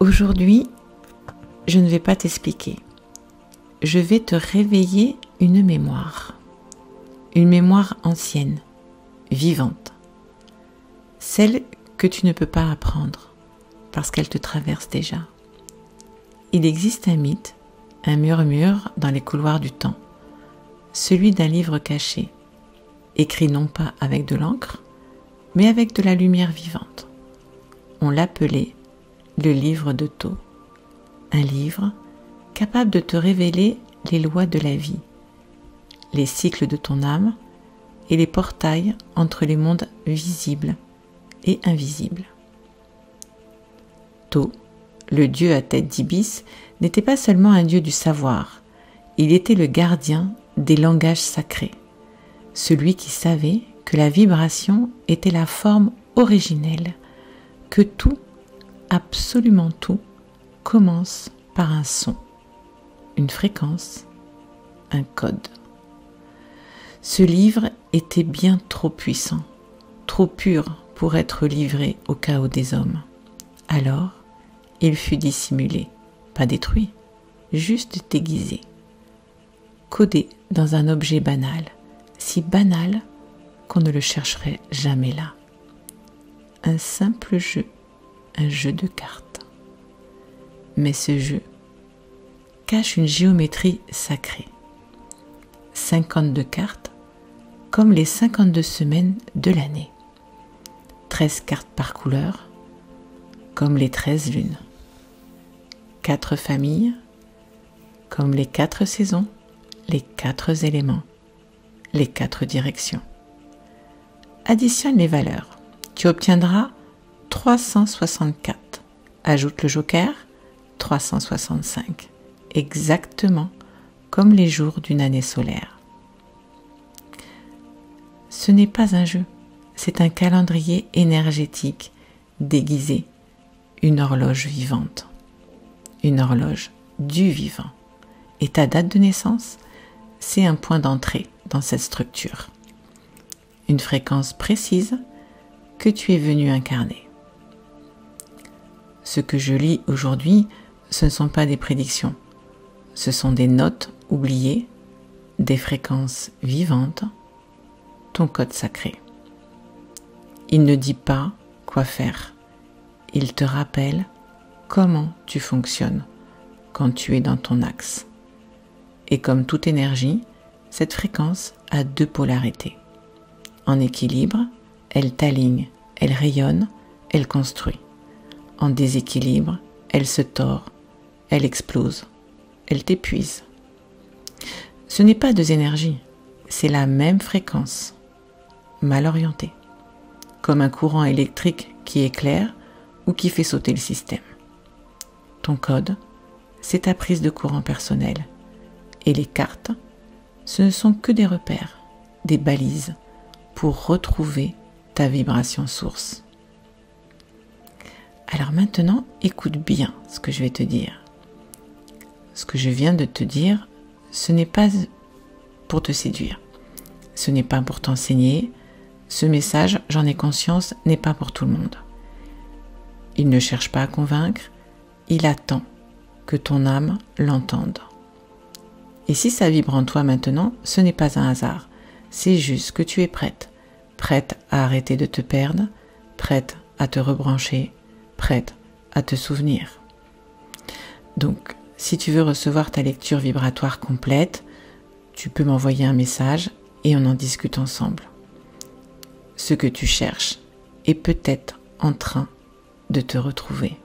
Aujourd'hui, je ne vais pas t'expliquer. Je vais te réveiller une mémoire ancienne, vivante, celle que tu ne peux pas apprendre parce qu'elle te traverse déjà. Il existe un mythe, un murmure dans les couloirs du temps, celui d'un livre caché, écrit non pas avec de l'encre, mais avec de la lumière vivante. On l'appelait le livre de Thoth, un livre capable de te révéler les lois de la vie, les cycles de ton âme et les portails entre les mondes visibles et invisibles. Thoth, le dieu à tête d'ibis, n'était pas seulement un dieu du savoir, il était le gardien des langages sacrés, celui qui savait que la vibration était la forme originelle, que tout, absolument tout, commence par un son, une fréquence, un code. Ce livre était bien trop puissant, trop pur pour être livré au chaos des hommes. Alors, il fut dissimulé, pas détruit, juste déguisé, codé dans un objet banal, si banal qu'on ne le chercherait jamais là. Un simple jeu, un jeu de cartes. Mais ce jeu cache une géométrie sacrée. 52 cartes, comme les 52 semaines de l'année. 13 cartes par couleur, comme les 13 lunes. 4 familles, comme les 4 saisons, les 4 éléments, les 4 directions. Additionne les valeurs. Tu obtiendras 364. Ajoute le joker, 365. Exactement comme les jours d'une année solaire. Ce n'est pas un jeu, c'est un calendrier énergétique déguisé, une horloge vivante, une horloge du vivant. Et ta date de naissance, c'est un point d'entrée dans cette structure. Une fréquence précise que tu es venu incarner. Ce que je lis aujourd'hui, ce ne sont pas des prédictions, ce sont des notes oubliées, des fréquences vivantes, ton code sacré. Il ne dit pas quoi faire, il te rappelle comment tu fonctionnes quand tu es dans ton axe. Et comme toute énergie, cette fréquence a 2 polarités. En équilibre, elle t'aligne, elle rayonne, elle construit. En déséquilibre, elle se tord, elle explose, elle t'épuise. Ce n'est pas 2 énergies, c'est la même fréquence, mal orientée, comme un courant électrique qui éclaire ou qui fait sauter le système. Ton code, c'est ta prise de courant personnel, et les cartes, ce ne sont que des repères, des balises pour retrouver ta vibration source. Alors maintenant, écoute bien ce que je vais te dire. Ce que je viens de te dire, ce n'est pas pour te séduire. Ce n'est pas pour t'enseigner. Ce message, j'en ai conscience, n'est pas pour tout le monde. Il ne cherche pas à convaincre, il attend que ton âme l'entende. Et si ça vibre en toi maintenant, ce n'est pas un hasard. C'est juste que tu es prête. Prête à arrêter de te perdre, prête à te rebrancher, prête à te souvenir. Donc, si tu veux recevoir ta lecture vibratoire complète, tu peux m'envoyer un message et on en discute ensemble. Ce que tu cherches est peut-être en train de te retrouver.